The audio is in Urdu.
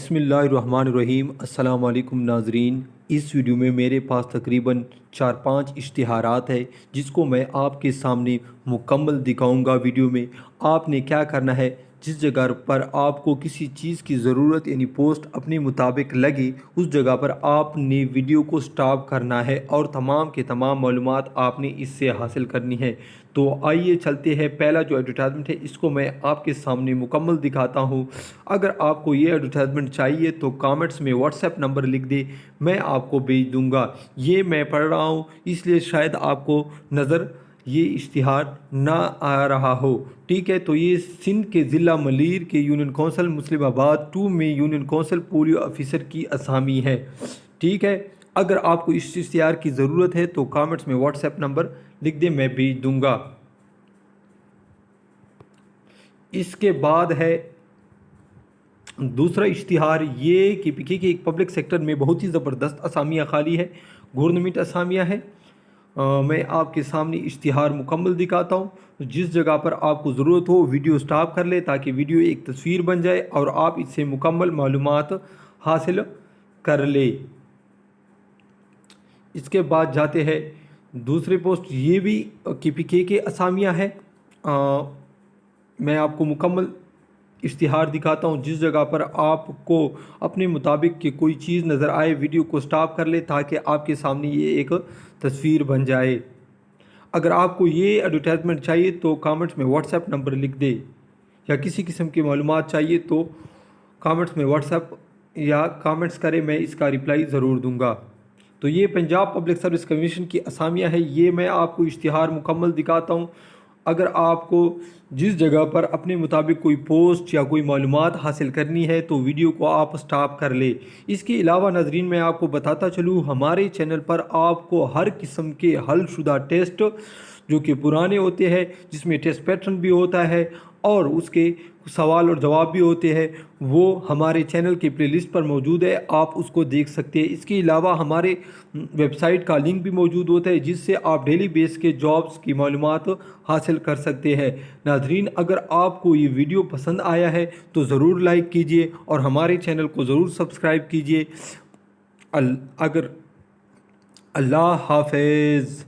بسم اللہ الرحمن الرحیم۔ السلام علیکم ناظرین، اس ویڈیو میں میرے پاس تقریباً 4-5 اشتہارات ہے جس کو میں آپ کے سامنے مکمل دکھاؤں گا۔ ویڈیو میں آپ نے کیا کرنا ہے، جس جگہ پر آپ کو کسی چیز کی ضرورت یعنی پوسٹ اپنے مطابق لگے اس جگہ پر آپ نے ویڈیو کو سٹاپ کرنا ہے اور تمام کے تمام معلومات آپ نے اس سے حاصل کرنی ہے۔ تو آئیے چلتے ہیں، پہلا جو ایڈورٹائزمنٹ ہے اس کو میں آپ کے سامنے مکمل دکھاتا ہوں۔ اگر آپ کو یہ ایڈورٹائزمنٹ چاہیے تو کامنٹس میں واٹس ایپ نمبر لکھ دے، میں آپ کو بھیج دوں گا۔ یہ میں پڑھ رہا ہوں اس لیے شاید آپ کو نظر یہ اشتہار نہ آ رہا ہو، ٹھیک ہے۔ تو یہ سندھ کے ضلع ملیر کے یونین کونسل مسلم آباد 2 میں یونین کونسل پولیو آفیسر کی اسامی ہے، ٹھیک ہے۔ اگر آپ کو اس اشتہار کی ضرورت ہے تو کامنٹس میں واٹس ایپ نمبر لکھ دیں، میں بھیج دوں گا۔ اس کے بعد ہے دوسرا اشتہار، یہ کہ پی کے ایک پبلک سیکٹر میں بہت ہی زبردست اسامیاں خالی ہے، گورنمنٹ اسامیاں ہیں۔ میں آپ کے سامنے اشتہار مکمل دکھاتا ہوں۔ جس جگہ پر آپ کو ضرورت ہو ویڈیو سٹاپ کر لے تاکہ ویڈیو ایک تصویر بن جائے اور آپ اس سے مکمل معلومات حاصل کر لے۔ اس کے بعد جاتے ہیں دوسرے پوسٹ، یہ بھی پی کے اسامیاں ہیں۔ میں آپ کو مکمل اشتہار دکھاتا ہوں، جس جگہ پر آپ کو اپنے مطابق کہ کوئی چیز نظر آئے ویڈیو کو سٹاپ کر لے تاکہ آپ کے سامنے یہ ایک تصویر بن جائے۔ اگر آپ کو یہ ایڈورٹائزمنٹ چاہیے تو کامنٹس میں واٹس ایپ نمبر لکھ دے، یا کسی قسم کی معلومات چاہیے تو کامنٹس میں واٹس ایپ یا کامنٹس کرے، میں اس کا رپلائی ضرور دوں گا۔ تو یہ پنجاب پبلک سروس کمیشن کی اسامیاں ہیں، یہ میں آپ کو اشتہار مکمل دکھاتا ہوں۔ اگر آپ کو جس جگہ پر اپنے مطابق کوئی پوسٹ یا کوئی معلومات حاصل کرنی ہے تو ویڈیو کو آپ سٹاپ کر لیں۔ اس کے علاوہ ناظرین میں آپ کو بتاتا چلوں، ہمارے چینل پر آپ کو ہر قسم کے حل شدہ ٹیسٹ جو کہ پرانے ہوتے ہیں، جس میں ٹیسٹ پیٹرن بھی ہوتا ہے اور اس کے سوال اور جواب بھی ہوتے ہیں، وہ ہمارے چینل کے پلے لسٹ پر موجود ہے، آپ اس کو دیکھ سکتے ہیں۔ اس کے علاوہ ہمارے ویب سائٹ کا لنک بھی موجود ہوتا ہے جس سے آپ ڈیلی بیس کے جابز کی معلومات حاصل کر سکتے ہیں۔ ناظرین، اگر آپ کو یہ ویڈیو پسند آیا ہے تو ضرور لائک کیجئے اور ہمارے چینل کو ضرور سبسکرائب کیجئے۔ اللہ حافظ۔